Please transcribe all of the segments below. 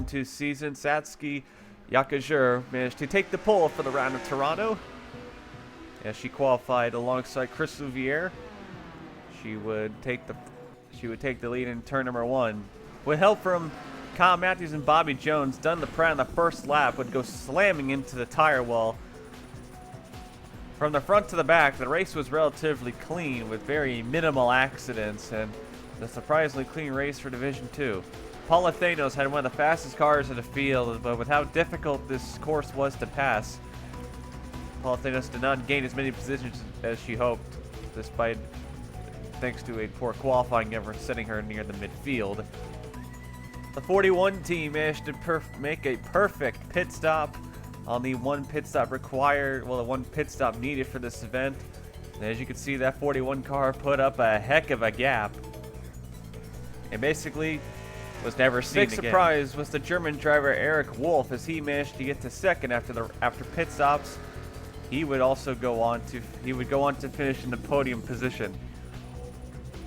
2002 season, Satsuki Yakajur managed to take the pole for the round of Toronto, as she qualified alongside Chris Louviere. She would take the lead in turn number 1. With help from Kyle Matthews and Bobby Jones, Dunn LaPrade on the first lap would go slamming into the tire wall. From the front to the back, the race was relatively clean with very minimal accidents and a surprisingly clean race for Division 2. Paula Thanos had one of the fastest cars in the field, but with how difficult this course was to pass, Paula Thanos did not gain as many positions as she hoped, thanks to a poor qualifying effort setting her near the midfield. The 41 team managed to make a perfect pit stop on the one pit stop required, well, the one pit stop needed for this event. And as you can see, that 41 car put up a heck of a gap. And basically was never seen again. Big surprise was the German driver Eric Wolf, as he managed to get to second after pit stops. He would also go on to finish in the podium position.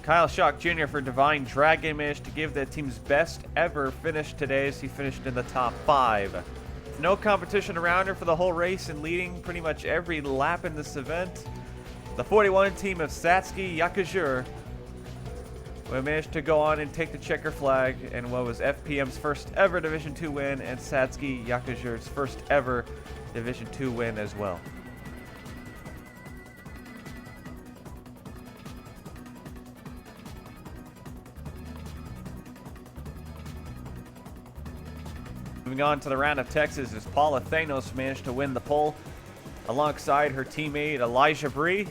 Kyle Schock Jr. for Divine Dragon managed to give the team's best ever finish today, as he finished in the top 5. No competition around her for the whole race and leading pretty much every lap in this event, the 41 team of Satsuki Yakajur managed to go on and take the checker flag in what was FPM's first ever Division 2 win and Satsuki Yakajur's first ever Division 2 win as well. Moving on to the round of Texas, as Paula Thanos managed to win the pole alongside her teammate Elijah Bree.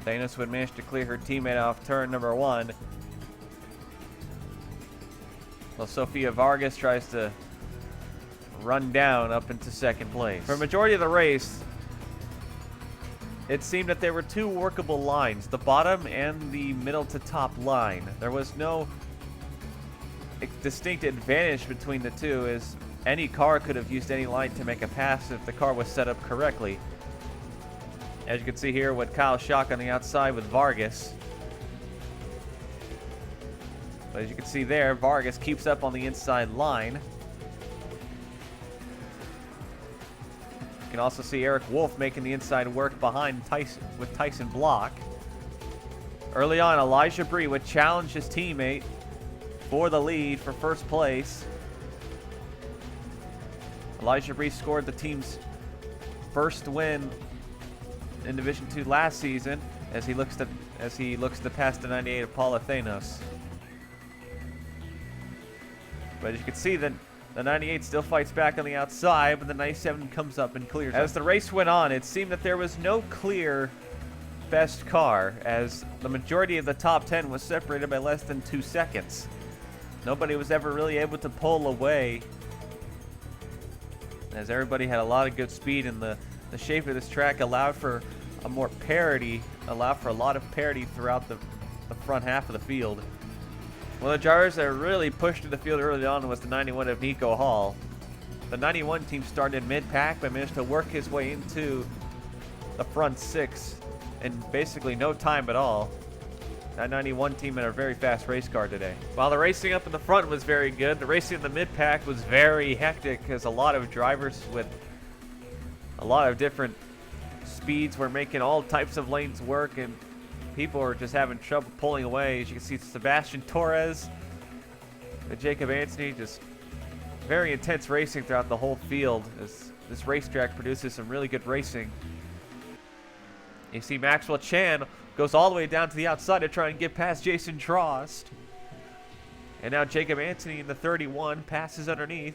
Thanos would manage to clear her teammate off turn number 1, while Sofia Vargas tries to run down up into second place. For a majority of the race, it seemed that there were 2 workable lines, the bottom and the middle to top line. There was no distinct advantage between the two, as any car could have used any line to make a pass if the car was set up correctly. As you can see here with Kyle Schock on the outside with Vargas. But as you can see there, Vargas keeps up on the inside line. You can also see Eric Wolf making the inside work behind Tyson Block. Early on, Elijah Bree would challenge his teammate for the lead for first place. Elijah Bree scored the team's first win in Division 2 last season, as he looks to pass the 98 of Paula Thanos. But as you can see, the 98 still fights back on the outside, but the 97 comes up and clears. As the race went on, it seemed that there was no clear best car, as the majority of the top 10 was separated by less than 2 seconds. Nobody was ever really able to pull away, as everybody had a lot of good speed, and the shape of this track allowed for a lot of parity throughout the front half of the field. One of the drivers that really pushed to the field early on was the 91 of Nico Hall. The 91 team started mid-pack, but managed to work his way into the front 6 in basically no time at all. That 91 team had a very fast race car today. While the racing up in the front was very good, the racing in the mid-pack was very hectic, because a lot of drivers with a lot of different speeds were making all types of lanes work, and people were just having trouble pulling away. As you can see, Sebastian Torres and Jacob Anthony, just very intense racing throughout the whole field, as this racetrack produces some really good racing. You see Maxwell Chan goes all the way down to the outside to try and get past Jason Trost. And now Jacob Anthony in the 31 passes underneath.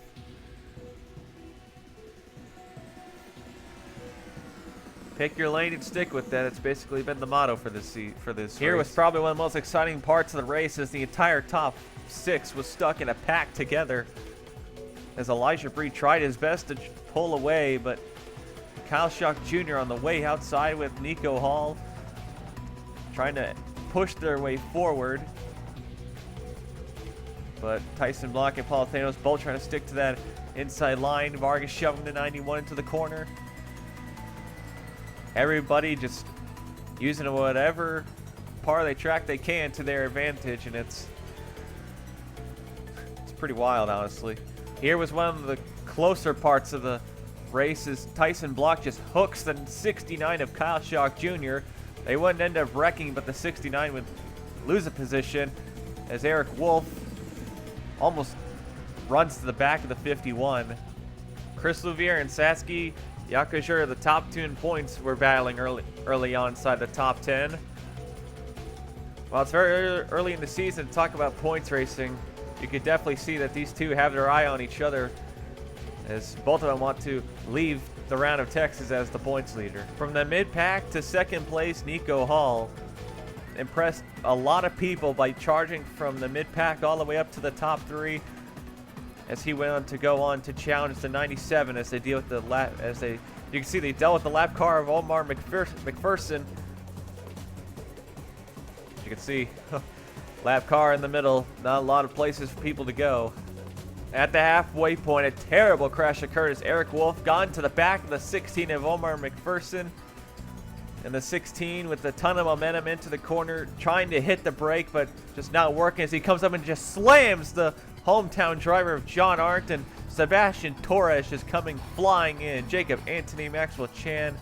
Pick your lane and stick with that. It's basically been the motto for this Here was probably one of the most exciting parts of the race, as the entire top 6 was stuck in a pack together, as Elijah Bree tried his best to pull away, but Kyle Schock Jr. on the way outside with Nico Hall trying to push their way forward. But Tyson Block and Paul Thanos both trying to stick to that inside line. Vargas shoving the 91 into the corner. Everybody just using whatever part of the track they can to their advantage, and it's pretty wild, honestly. Here was one of the closer parts of the race as Tyson Block just hooks the 69 of Kyle Schock Jr. They wouldn't end up wrecking, but the 69 would lose a position as Eric Wolf almost runs to the back of the 51. Chris Louvier and Saskia Yakajur, the top 2 in points, were battling early on inside the top 10. While it's very early in the season to talk about points racing, you could definitely see that these two have their eye on each other, as both of them want to leave the round of Texas as the points leader. From the mid-pack to second place, Nico Hall impressed a lot of people by charging from the mid-pack all the way up to the top 3, as he went on to go on to challenge the 97 as they deal with the lap. You can see they dealt with the lap car of Omar McPherson. As you can see, lap car in the middle, not a lot of places for people to go. At the halfway point, a terrible crash occurred as Eric Wolf got to the back of the 16 of Omar McPherson. And the 16 with a ton of momentum into the corner, trying to hit the brake, but just not working as he comes up and just slams the hometown driver of John Arndt, and Sebastian Torres is coming flying in. Jacob Anthony, Maxwell Chan,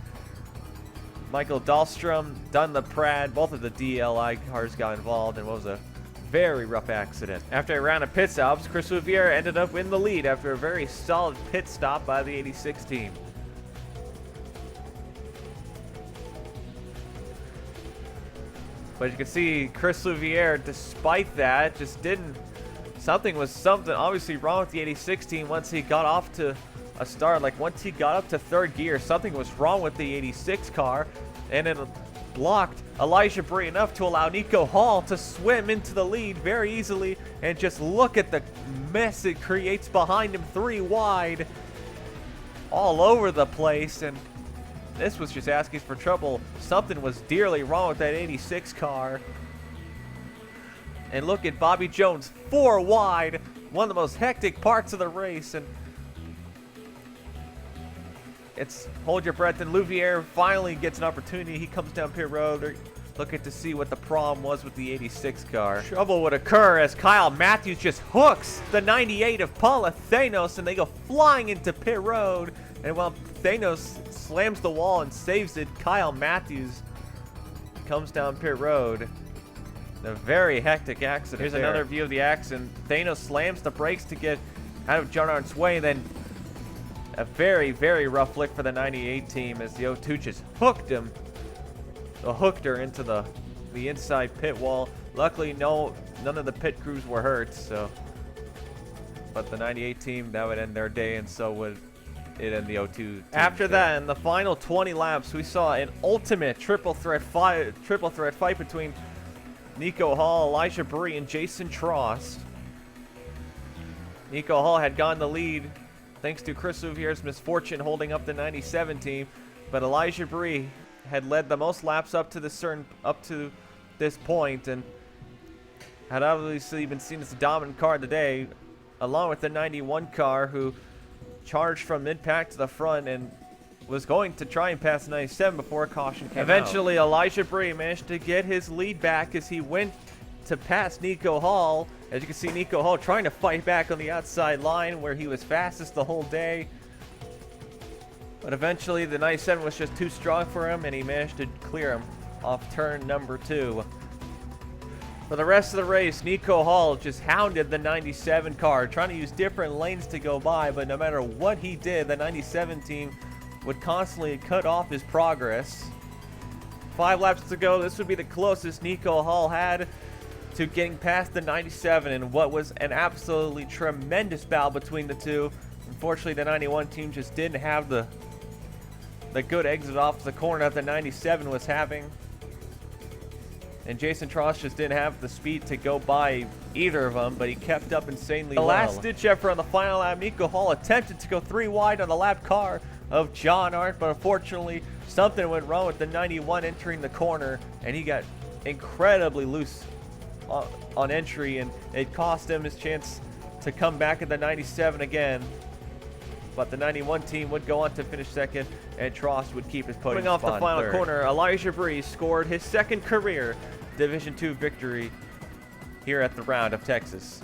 Michael Dahlstrom, Dunlop Pratt, both of the DLI cars got involved in what was a very rough accident. After a round of pit stops, Chris Louvier ended up in the lead after a very solid pit stop by the 86 team. But you can see Chris Louvier, despite that, just didn't. Something was obviously wrong with the 86 team once he got off to a start. Like once he got up to third gear, something was wrong with the 86 car, and it blocked Elijah Bree enough to allow Nico Hall to swim into the lead very easily. And just look at the mess it creates behind him, 3 wide, all over the place. And this was just asking for trouble. Something was dearly wrong with that 86 car. And look at Bobby Jones, 4 wide, one of the most hectic parts of the race. And it's hold your breath, and Louvier finally gets an opportunity. He comes down pit road. They're looking to see what the problem was with the 86 car. Trouble would occur as Kyle Matthews just hooks the 98 of Paula Thanos, and they go flying into pit road. And while Thanos slams the wall and saves it, Kyle Matthews comes down pit road. A very hectic accident. Here's another view of the accident. Thanos slams the brakes to get out of John Arndt's way, then a very, very rough flick for the 98 team as the 02 just hooked her into the inside pit wall. Luckily, none of the pit crews were hurt, so. But the 98 team, that would end their day, and so would it end the 02 team. After that, in the final 20 laps, we saw an ultimate triple threat fight between Nico Hall, Elijah Bree, and Jason Trost. Nico Hall had gotten the lead thanks to Chris Louvier's misfortune holding up the 97 team, but Elijah Bree had led the most laps up to this point and had obviously been seen as the dominant car of the day, along with the 91 car, who charged from mid-pack to the front and was going to try and pass 97 before a caution came Eventually, Elijah Bree managed to get his lead back as he went to pass Nico Hall. As you can see, Nico Hall trying to fight back on the outside line where he was fastest the whole day. But eventually, the 97 was just too strong for him, and he managed to clear him off turn number 2. For the rest of the race, Nico Hall just hounded the 97 car, trying to use different lanes to go by, but no matter what he did, the 97 team would constantly cut off his progress. 5 laps to go. This would be the closest Nico Hall had to getting past the 97 in what was an absolutely tremendous battle between the two. Unfortunately, the 91 team just didn't have the good exit off the corner that the 97 was having. And Jason Trost just didn't have the speed to go by either of them, but he kept up insanely well. The last-ditch effort on the final lap, Nico Hall attempted to go 3 wide on the lap car of John Arndt, but unfortunately, something went wrong with the 91 entering the corner, and he got incredibly loose on entry, and it cost him his chance to come back at the 97 again. but the 91 team would go on to finish second, and Trost would keep his podium Coming off spot the in final third. corner, Elijah Bree scored his second career Division II victory here at the Round of Texas.